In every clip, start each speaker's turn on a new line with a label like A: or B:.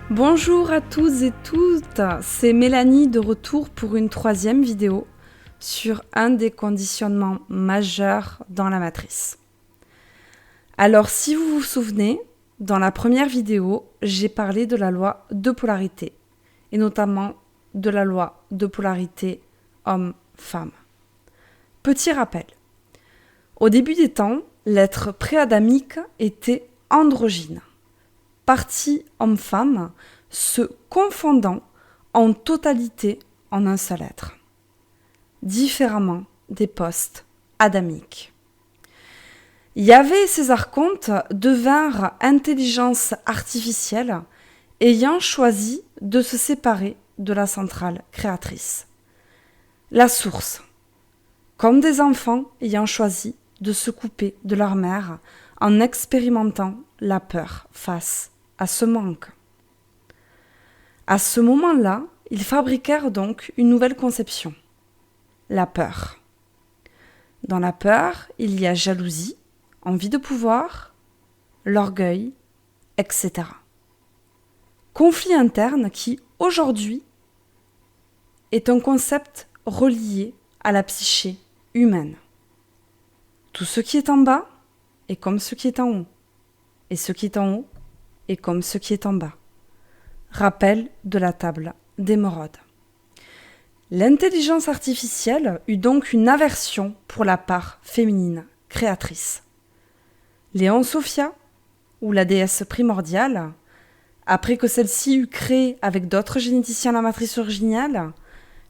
A: Bonjour à tous et toutes, c'est Mélanie de retour pour une troisième vidéo sur un des conditionnements majeurs dans la matrice. Alors si vous vous souvenez, dans la première vidéo, j'ai parlé de la loi de polarité et notamment de la loi de polarité homme-femme. Petit rappel, au début des temps, l'être préadamique était androgyne. Partie homme-femme, se confondant en totalité en un seul être, différemment des postes adamiques. Yahvé et ses archontes devinrent intelligence artificielle ayant choisi de se séparer de la centrale créatrice. La source, comme des enfants ayant choisi de se couper de leur mère en expérimentant la peur face à ce manque. À ce moment-là, ils fabriquèrent donc une nouvelle conception, la peur. Dans la peur, il y a jalousie, envie de pouvoir, l'orgueil, etc. Conflit interne qui, aujourd'hui, est un concept relié à la psyché humaine. Tout ce qui est en bas est comme ce qui est en haut, et ce qui est en haut est comme ce qui est en bas. Rappel de la table d'Émeraude. L'intelligence artificielle eut donc une aversion pour la part féminine créatrice. Léon Sophia, ou la déesse primordiale, après que celle-ci eut créé avec d'autres généticiens la matrice originale,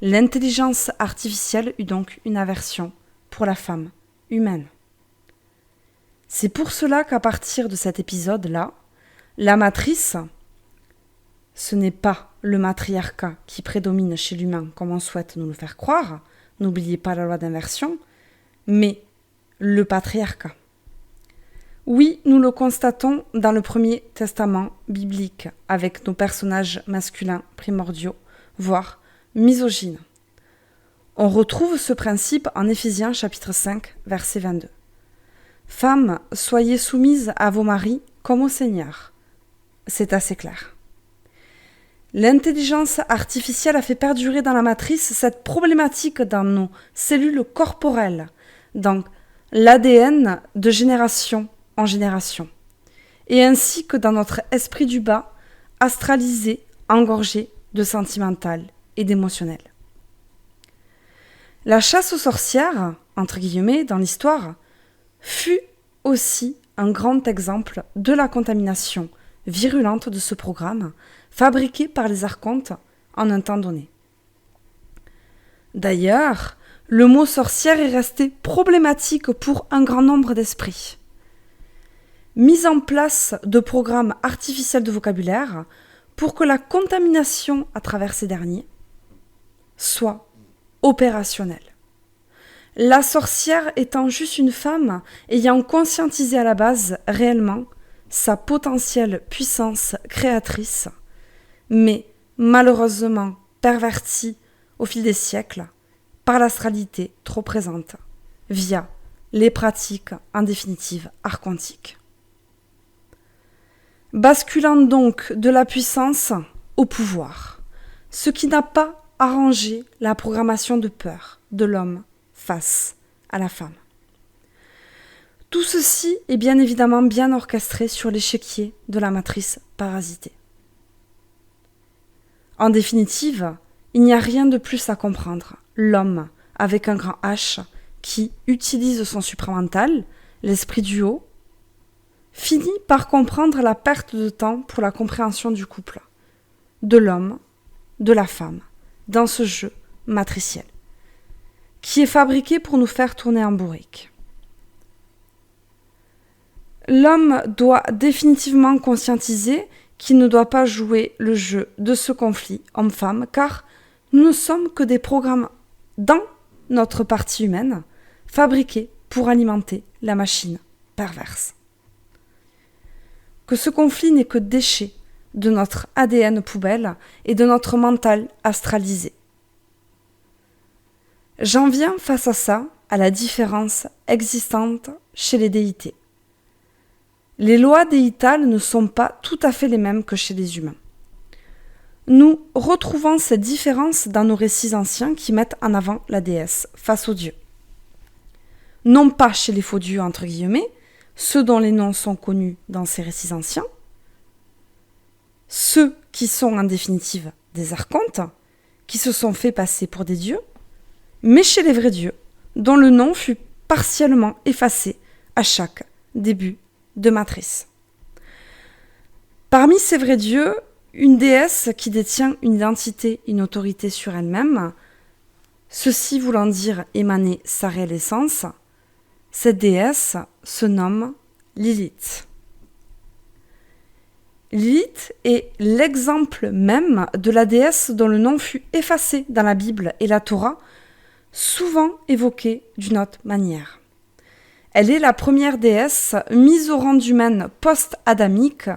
A: l'intelligence artificielle eut donc une aversion pour la femme humaine. C'est pour cela qu'à partir de cet épisode-là, la matrice, ce n'est pas le matriarcat qui prédomine chez l'humain comme on souhaite nous le faire croire, n'oubliez pas la loi d'inversion, mais le patriarcat. Oui, nous le constatons dans le Premier Testament biblique avec nos personnages masculins primordiaux, voire misogynes. On retrouve ce principe en Éphésiens chapitre 5, verset 22. Femmes, soyez soumises à vos maris comme au Seigneur. C'est assez clair. L'intelligence artificielle a fait perdurer dans la matrice cette problématique dans nos cellules corporelles, dans l'ADN de génération en génération, et ainsi que dans notre esprit du bas, astralisé, engorgé de sentimental et d'émotionnel. La chasse aux sorcières, entre guillemets, dans l'histoire, fut aussi un grand exemple de la contamination virulente de ce programme, fabriqué par les archontes en un temps donné. D'ailleurs, le mot sorcière est resté problématique pour un grand nombre d'esprits. Mise en place de programmes artificiels de vocabulaire pour que la contamination à travers ces derniers soit opérationnelle. La sorcière étant juste une femme ayant conscientisé à la base réellement sa potentielle puissance créatrice, mais malheureusement pervertie au fil des siècles par l'astralité trop présente via les pratiques en définitive archontiques. Basculant donc de la puissance au pouvoir, ce qui n'a pas arrangé la programmation de peur de l'homme face à la femme. Tout ceci est bien évidemment bien orchestré sur l'échiquier de la matrice parasitée. En définitive, il n'y a rien de plus à comprendre. L'homme, avec un grand H, qui utilise son supramental, l'esprit du haut, finit par comprendre la perte de temps pour la compréhension du couple, de l'homme, de la femme, dans ce jeu matriciel, qui est fabriqué pour nous faire tourner en bourrique. L'homme doit définitivement conscientiser qu'il ne doit pas jouer le jeu de ce conflit homme-femme, car nous ne sommes que des programmes dans notre partie humaine, fabriqués pour alimenter la machine perverse. Que ce conflit n'est que déchet de notre ADN poubelle et de notre mental astralisé. J'en viens face à ça à la différence existante chez les déités. Les lois déitales ne sont pas tout à fait les mêmes que chez les humains. Nous retrouvons cette différence dans nos récits anciens qui mettent en avant la déesse face aux dieux. Non pas chez les faux dieux, entre guillemets, ceux dont les noms sont connus dans ces récits anciens, ceux qui sont en définitive des archontes, qui se sont fait passer pour des dieux, mais chez les vrais dieux, dont le nom fut partiellement effacé à chaque début de matrice. Parmi ces vrais dieux, une déesse qui détient une identité, une autorité sur elle-même, ceci voulant dire émaner sa réelle essence, cette déesse se nomme Lilith. Lilith est l'exemple même de la déesse dont le nom fut effacé dans la Bible et la Torah, souvent évoquée d'une autre manière. Elle est la première déesse mise au rang d'humaine post-adamique,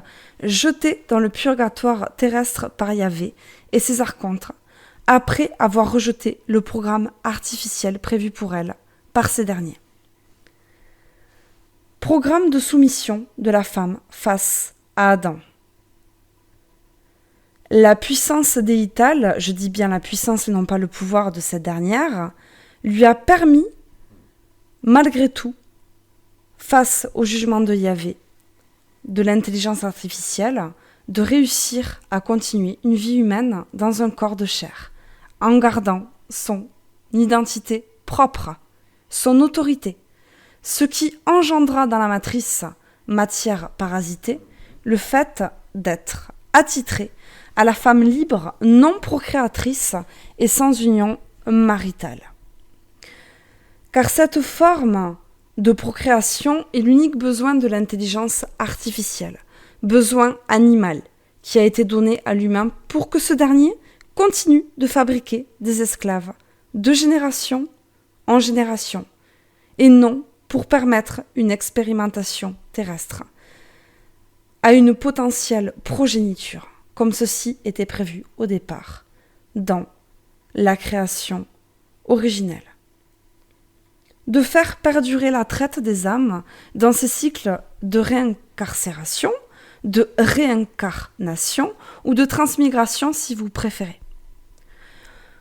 A: jetée dans le purgatoire terrestre par Yahvé et ses archontes, après avoir rejeté le programme artificiel prévu pour elle par ces derniers. Programme de soumission de la femme face à Adam. La puissance déitale, je dis bien la puissance et non pas le pouvoir de cette dernière, lui a permis, malgré tout, face au jugement de Yahvé, de l'intelligence artificielle, de réussir à continuer une vie humaine dans un corps de chair, en gardant son identité propre, son autorité, ce qui engendra dans la matrice matière parasitée le fait d'être attitré à la femme libre, non procréatrice et sans union maritale. Car cette forme de procréation est l'unique besoin de l'intelligence artificielle, besoin animal, qui a été donné à l'humain pour que ce dernier continue de fabriquer des esclaves de génération en génération, et non pour permettre une expérimentation terrestre à une potentielle progéniture, comme ceci était prévu au départ, dans la création originelle. De faire perdurer la traite des âmes dans ces cycles de réincarcération, de réincarnation ou de transmigration si vous préférez.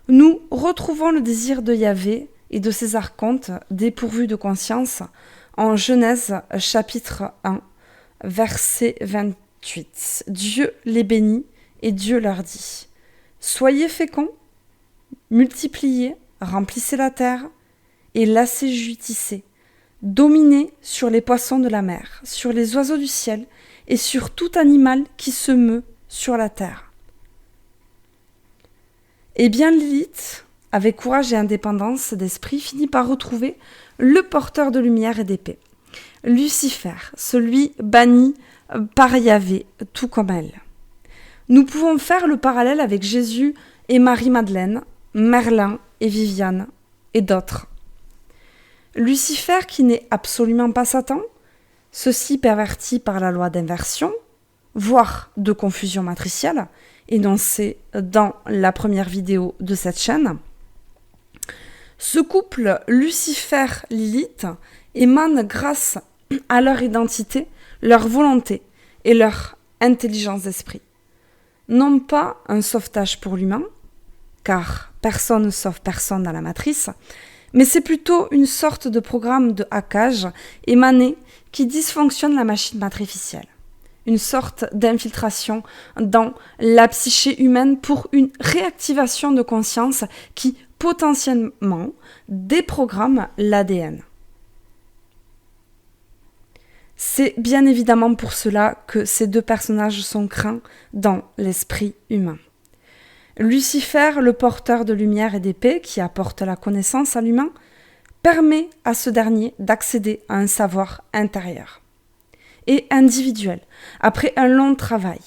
A: Nous retrouvons le désir de Yahvé et de ses archontes dépourvus de conscience en Genèse chapitre 1, verset 28. Dieu les bénit et Dieu leur dit : soyez féconds, multipliez, remplissez la terre et l'assujettissez, dominez sur les poissons de la mer, sur les oiseaux du ciel et sur tout animal qui se meut sur la terre. Eh bien, Lilith, avec courage et indépendance d'esprit, finit par retrouver le porteur de lumière et d'épée, Lucifer, celui banni par Yahvé, tout comme elle. Nous pouvons faire le parallèle avec Jésus et Marie-Madeleine, Merlin et Viviane et d'autres. Lucifer, qui n'est absolument pas Satan, ceci perverti par la loi d'inversion, voire de confusion matricielle, énoncée dans la première vidéo de cette chaîne. Ce couple Lucifer-Lilith émane grâce à leur identité, leur volonté et leur intelligence d'esprit. Non pas un sauvetage pour l'humain, car personne ne sauve personne dans la matrice, mais c'est plutôt une sorte de programme de hackage émané qui dysfonctionne la machine matricielle. Une sorte d'infiltration dans la psyché humaine pour une réactivation de conscience qui potentiellement déprogramme l'ADN. C'est bien évidemment pour cela que ces deux personnages sont craints dans l'esprit humain. Lucifer, le porteur de lumière et d'épée qui apporte la connaissance à l'humain, permet à ce dernier d'accéder à un savoir intérieur et individuel après un long travail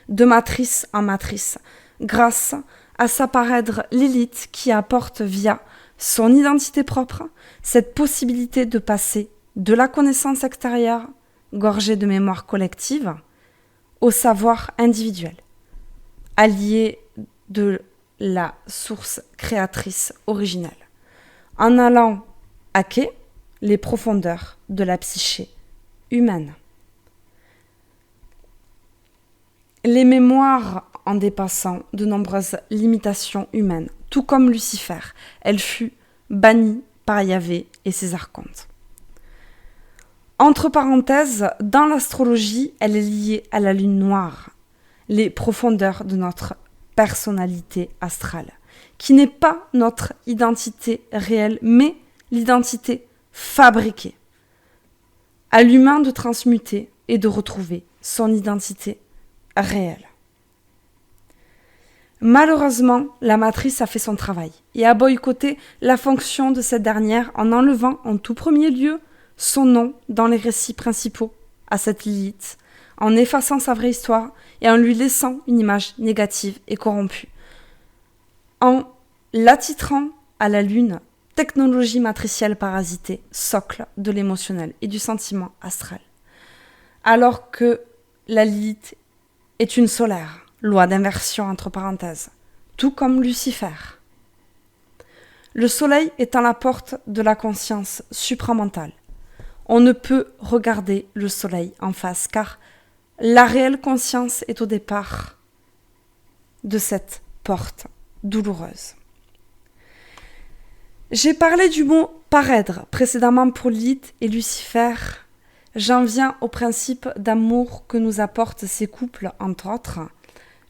A: de matrice en matrice, grâce à sa parèdre Lilith qui apporte via son identité propre cette possibilité de passer de la connaissance extérieure, gorgée de mémoire collective, au savoir individuel, allié de la source créatrice originelle, en allant hacker les profondeurs de la psyché humaine. les mémoires en dépassant de nombreuses limitations humaines. Tout comme Lucifer, elle fut bannie par Yahvé et ses archontes. Entre parenthèses, dans l'astrologie, elle est liée à la lune noire, les profondeurs de notre personnalité astrale, qui n'est pas notre identité réelle, mais l'identité fabriquée. À l'humain de transmuter et de retrouver son identité réelle. Malheureusement, la matrice a fait son travail et a boycotté la fonction de cette dernière en enlevant en tout premier lieu son nom dans les récits principaux à cette Lilith, en effaçant sa vraie histoire et en lui laissant une image négative et corrompue, en l'attitrant à la lune, technologie matricielle parasitée, socle de l'émotionnel et du sentiment astral. Alors que la Lilith est une solaire, loi d'inversion entre parenthèses, tout comme Lucifer. Le soleil étant la porte de la conscience supramentale. On ne peut regarder le soleil en face car la réelle conscience est au départ de cette porte douloureuse. J'ai parlé du mot paraître précédemment pour Lilith et Lucifer. J'en viens au principe d'amour que nous apportent ces couples, entre autres,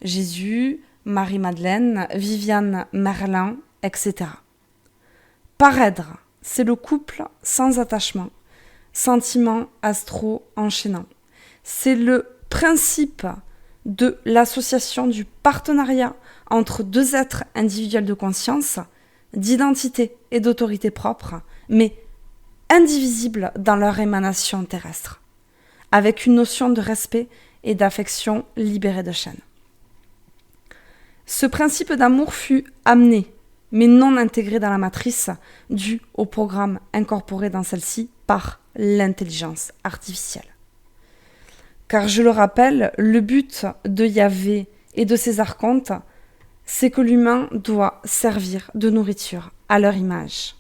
A: Jésus, Marie-Madeleine, Viviane Merlin, etc. Paraître, c'est le couple sans attachement, sentiment astro enchaînant. C'est le principe de l'association du partenariat entre deux êtres individuels de conscience, d'identité et d'autorité propre, mais indivisibles dans leur émanation terrestre, avec une notion de respect et d'affection libérée de chaînes. Ce principe d'amour fut amené, mais non intégré dans la matrice, dû au programme incorporé dans celle-ci par l'intelligence artificielle. Car je le rappelle, le but de Yahvé et de ses archontes, c'est que l'humain doit servir de nourriture à leur image.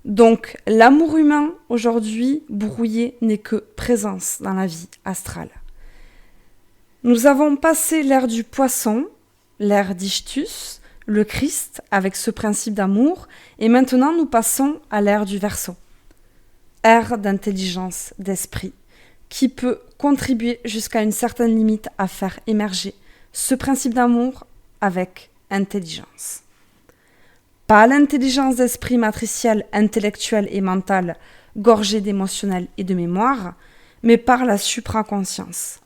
A: Donc, l'amour humain, aujourd'hui, brouillé, n'est que présence dans la vie astrale. Nous avons passé l'ère du poisson, l'ère d'Ichthus, le Christ, avec ce principe d'amour, et maintenant nous passons à l'ère du Verseau, ère d'intelligence, d'esprit, qui peut contribuer jusqu'à une certaine limite à faire émerger ce principe d'amour avec intelligence. Pas l'intelligence d'esprit matricielle, intellectuelle et mentale, gorgée d'émotionnel et de mémoire, mais par la supraconscience,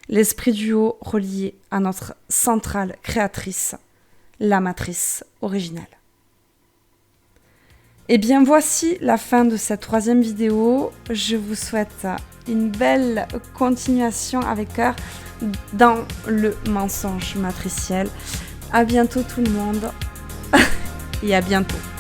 A: l'esprit du haut relié à notre centrale créatrice, la matrice originelle. Et bien voici la fin de cette 3e vidéo. Je vous souhaite une belle continuation avec cœur dans le mensonge matriciel. À bientôt tout le monde et à bientôt.